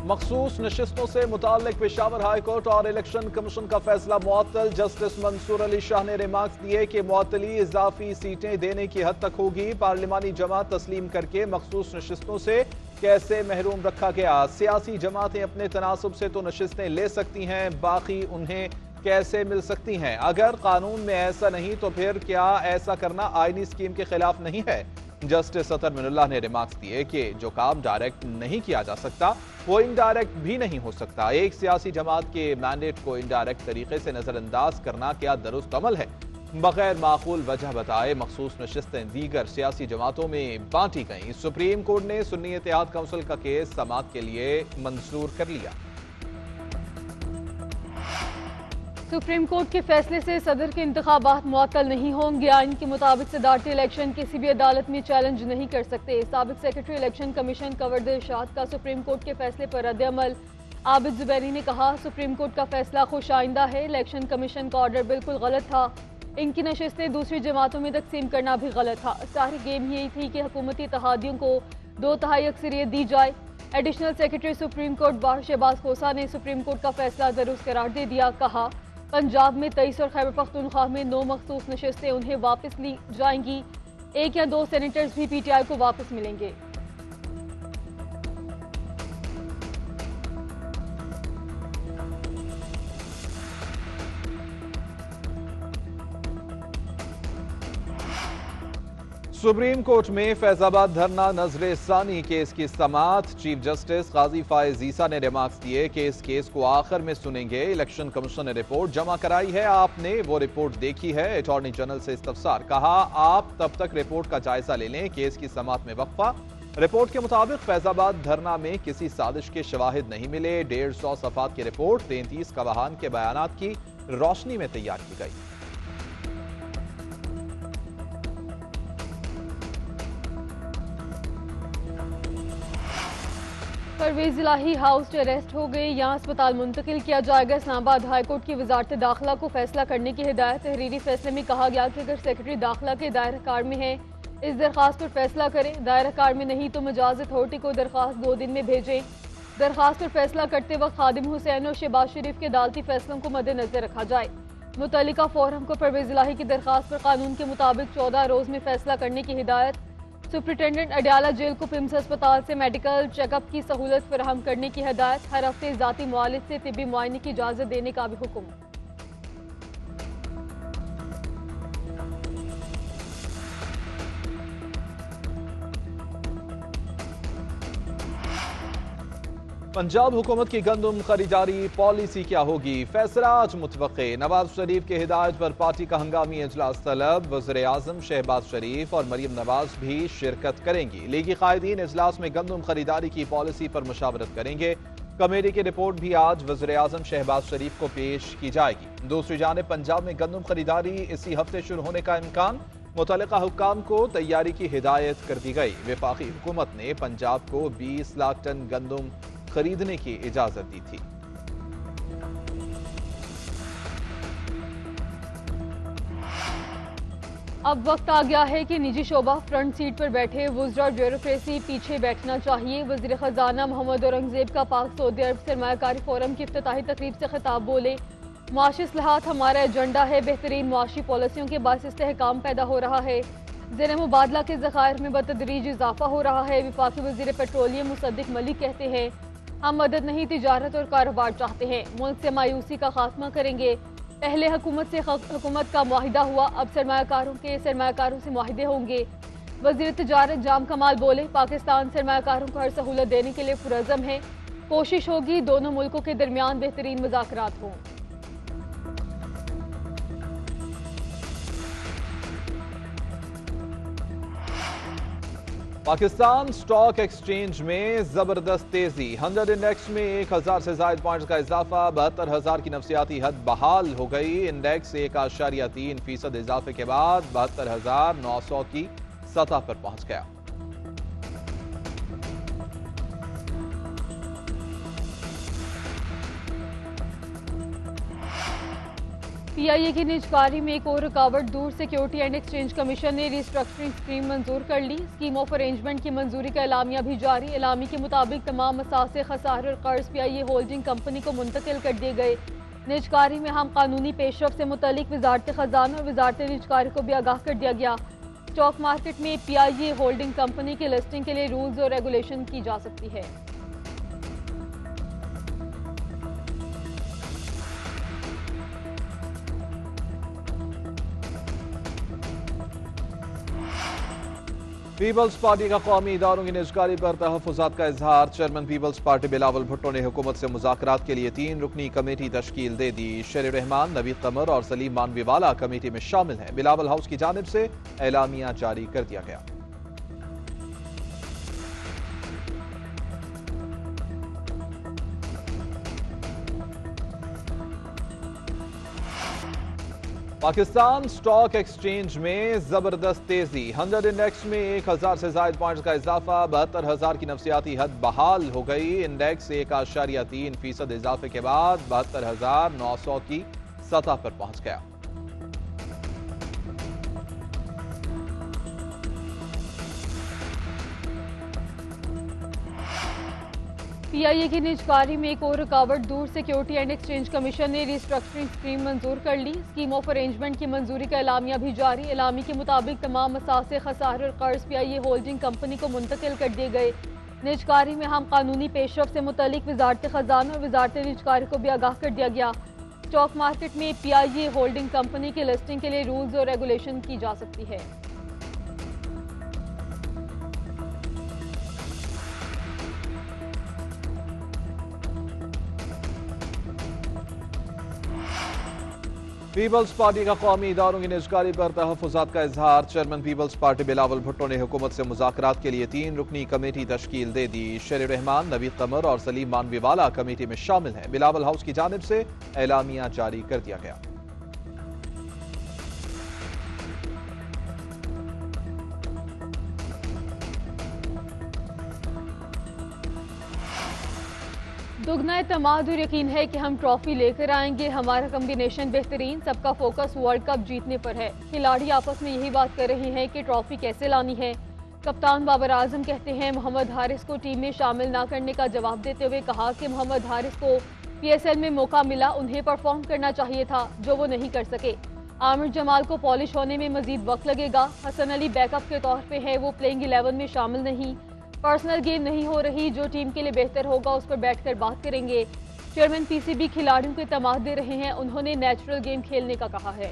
मखसूस नशिस्तों से मुताल्लिक Peshawar high court और इलेक्शन कमीशन का फैसला मुअत्तल। जस्टिस मंसूर अली शाह ने रिमार्क्स दिए कि मुअत्तली इजाफी सीटें देने की हद तक होगी। पार्लिमानी जमात तस्लीम करके मखसूस नशिस्तों से कैसे महरूम रखा गया। सियासी जमातें अपने तनासब से तो नशिस्तें ले सकती हैं, बाकी उन्हें कैसे मिल सकती हैं। अगर कानून में ऐसा नहीं तो फिर क्या ऐसा करना आईनी स्कीम के खिलाफ नहीं है। जस्टिस अतर मिनुल्लाह ने रिमार्क्स दिए कि जो काम डायरेक्ट नहीं किया जा सकता वो इनडायरेक्ट भी नहीं हो सकता। एक सियासी जमात के मैंडेट को इनडायरेक्ट तरीके से नजरअंदाज करना क्या दुरुस्त अमल है। बगैर माकूल वजह बताए मखसूस नशिस्तें दीगर सियासी जमातों में बांटी गईं। सुप्रीम कोर्ट ने सुन्नी इत्तेहाद काउंसिल का केस समाअत के लिए मंजूर कर लिया। सुप्रीम कोर्ट के फैसले से सदर के इंतखाबात मुअत्तल नहीं होंगे। आइन के मुताबिक सदारती इलेक्शन किसी भी अदालत में चैलेंज नहीं कर सकते। साबिक सेक्रेटरी इलेक्शन कमीशन कवर्द इरशाद का सुप्रीम कोर्ट के फैसले पर रद्द-ए-अमल। आबिद जुबैरी ने कहा, सुप्रीम कोर्ट का फैसला खुश आइंदा है। इलेक्शन कमीशन का ऑर्डर बिल्कुल गलत था। इनकी नशिस्तें दूसरी जमातों में तकसीम करना भी गलत था। सारी गेम यही थी कि हुकूमती इत्तेहादियों को 2/3 अक्सरियत दी जाए। Additional secretary supreme court bar Shahbaz खोसा ने सुप्रीम कोर्ट का फैसला दुरुस्त करार दे दिया। कहा, पंजाब में 23 और खैबर पख्तूनख्वा में 9 मखसूस नशिस्तें उन्हें वापस ली जाएंगी। 1 या 2 सेनेटर्स भी पीटीआई को वापस मिलेंगे। सुप्रीम कोर्ट में फैजाबाद धरना नजर सानी केस की समाअत। चीफ जस्टिस काजी फायज ईसा ने रिमार्क्स दिए कि इस केस को आखिर में सुनेंगे। इलेक्शन कमीशन ने रिपोर्ट जमा कराई है, आपने वो रिपोर्ट देखी है। अटॉर्नी जनरल से इस्तफसार। कहा, आप तब तक रिपोर्ट का जायजा ले लें। केस की समाअत में वक्फा। रिपोर्ट के मुताबिक फैजाबाद धरना में किसी साजिश के शवाहिद नहीं मिले। 150 सफात की रिपोर्ट 33 गवाहान के बयानात की रोशनी में तैयार की गई। परवेज इलाही हाउस से अरेस्ट हो गए, यहाँ अस्पताल मुंतकिल किया जाएगा। इस्लामाबाद हाईकोर्ट की वजारत दाखिला को फैसला करने की हिदायत। तहरीरी फैसले में कहा गया कि अगर सेक्रेटरी दाखिला के दायरा कार में है, इस दरखास्त पर फैसला करें। दायरा कार में नहीं तो मजाज अथॉरिटी को दरखास्त 2 दिन में भेजें। दरखास्त पर फैसला करते वक्त खादिम हुसैन और शहबाज शरीफ के अदालती फैसलों को मद्देनजर रखा जाए। मुतल्लिका फोरम को परवेज इलाही की दरखास्त पर कानून के मुताबिक 14 रोज में फैसला करने की हिदायत। सुप्रिटेंडेंट अडयाला जेल को पिम्स अस्पताल से मेडिकल चेकअप की सहूलत फराहम करने की हिदायत। हर हफ्ते जाती मुआलिज से तिब्बी मुआयने की इजाजत देने का भी हुक्म। पंजाब हुकूमत की गंदम खरीदारी पॉलिसी क्या होगी, फैसला आज मुतवक्के। नवाज शरीफ की हिदायत पर पार्टी का हंगामी इजलास तलब। वज़ीर आज़म शहबाज शरीफ और मरियम नवाज भी शिरकत करेंगी। लीगी कायदीन इजलास में गंदम खरीदारी की पॉलिसी पर मुशावरत करेंगे। कमेटी की रिपोर्ट भी आज वज़ीर आज़म शहबाज शरीफ को पेश की जाएगी। दूसरी जानिब पंजाब में गंदम खरीदारी इसी हफ्ते शुरू होने का इम्कान। मुतल्लिका हुक्काम को तैयारी की हिदायत कर दी गई। वफाकी हुकूमत ने पंजाब को 20 लाख टन गंदम खरीदने की इजाजत दी थी। अब वक्त आ गया है कि निजी शोबा फ्रंट सीट पर बैठे, वुज़रा और ब्यूरोक्रेसी पीछे बैठना चाहिए। वज़ीर खजाना मोहम्मद औरंगजेब का पाक सऊदी अरब सरमायाकारी फोरम की इफ्तिताही तकरीब से खिताब बोले, मुआशी इस्लाहात हमारा एजेंडा है। बेहतरीन मुआशी पॉलिसियों के बायस इस्तेहकाम पैदा हो रहा है। ज़र मुबादला के ज़खायर में बतदरीज इजाफा हो रहा है। वफाकी वज़ीर पेट्रोलियम मुसद्दिक मलिक कहते हैं, हम मदद नहीं तिजारत और कारोबार चाहते हैं। मुल्क से मायूसी का खात्मा करेंगे। पहले हुकूमत से हुकूमत का मुआहिदा हुआ, अब सरमायाकारों से मुआहिदे होंगे। वज़ीर तिजारत जाम कमाल बोले, पाकिस्तान सरमायाकारों को हर सहूलत देने के लिए पुरअज़म है। कोशिश होगी दोनों मुल्कों के दरमियान बेहतरीन मुज़ाकरात हों। पाकिस्तान स्टॉक एक्सचेंज में जबरदस्त तेजी। 100 इंडेक्स में 1000 से ज्यादा पॉइंट्स का इजाफा। 72,000 की नफसियाती हद बहाल हो गई। इंडेक्स 1.3% इजाफे के बाद 72,900 की सतह पर पहुंच गया। पीआईए की निजकारी में एक और रुकावट दूर। सिक्योरिटी एंड एक्सचेंज कमीशन ने रिस्ट्रक्चरिंग स्कीम मंजूर कर ली। स्कीम ऑफ अरेंजमेंट की मंजूरी का एलामिया भी जारी। एलामी के मुताबिक तमाम असासे, खसारे और कर्ज पीआईए होल्डिंग कंपनी को मुंतकिल कर दिए गए। निजकारी में हम कानूनी पेशरफ से मुतल्लिक वजारत खजाना और वजारत निजकारी को भी आगाह कर दिया गया। स्टॉक मार्केट में पीआईए होल्डिंग कंपनी की लिस्टिंग के लिए रूल्स और रेगुलेशन की जा सकती है। पीपल्स पार्टी का कौमी इदारों की निजकारी पर तहफ़्फ़ुज़ात का इजहार। Chairman peoples party Bilawal Bhutto ने हुकूमत से मुज़ाकरात के लिए 3 रुकनी कमेटी तश्कील दे दी। शेर रहमान, नवीद कमर और सलीम मानवीवाला कमेटी में शामिल हैं। बिलावल हाउस की जानिब से एलामिया जारी कर दिया गया। पाकिस्तान स्टॉक एक्सचेंज में जबरदस्त तेजी। 100 इंडेक्स में 1000 से ज्यादा पॉइंट्स का इजाफा। 72,000 की नफसियाती हद बहाल हो गई। इंडेक्स 1.3% इजाफे के बाद 72,900 की सतह पर पहुंच गया। पीआईए की निजकारी में एक और रुकावट दूर। सिक्योरिटी एंड एक्सचेंज कमीशन ने रिस्ट्रक्चरिंग स्कीम मंजूर कर ली। स्कीम ऑफ अरेंजमेंट की मंजूरी का एलामिया भी जारी। एलामी के मुताबिक तमाम असासे, खसारे और कर्ज पीआईए होल्डिंग कंपनी को मुंतकिल कर दिए गए। निजकारी में हम कानूनी पेशरफ से मुतल्लिक वजारत खजाना और वजारत निजकारी को भी आगाह कर दिया गया। स्टॉक मार्केट में पीआईए होल्डिंग कंपनी की लिस्टिंग के लिए रूल्स और रेगुलेशन की जा सकती है। पीपल्स पार्टी का कौमी इदारों की निजकारी पर तहफ़्फ़ुज़ात का इजहार। Chairman peoples party Bilawal Bhutto ने हुकूमत से मुज़ाकरात के लिए 3 रुकनी कमेटी तश्कील दे दी। शेर रहमान, नवीद कमर और सलीम मानवीवाला कमेटी में शामिल हैं। बिलावल हाउस की जानिब से एलामिया जारी कर दिया गया। दुगना एतमाद और यकीन है कि हम ट्रॉफी लेकर आएंगे। हमारा कम्बिनेशन बेहतरीन, सबका फोकस वर्ल्ड कप जीतने पर है। खिलाड़ी आपस में यही बात कर रहे हैं कि ट्रॉफी कैसे लानी है। कप्तान बाबर आजम कहते हैं मोहम्मद हारिस को टीम में शामिल ना करने का जवाब देते हुए कहा कि मोहम्मद हारिस को पीएसएल में मौका मिला, उन्हें परफॉर्म करना चाहिए था जो वो नहीं कर सके। आमिर जमाल को पॉलिश होने में मजीद वक्त लगेगा। हसन अली बैकअप के तौर पे है, वो प्लेइंग 11 में शामिल नहीं। पर्सनल गेम नहीं हो रही, जो टीम के लिए बेहतर होगा उस पर बैठकर बात करेंगे। चेयरमैन पीसीबी खिलाड़ियों को एतमाद दे रहे हैं, उन्होंने नेचुरल गेम खेलने का कहा है।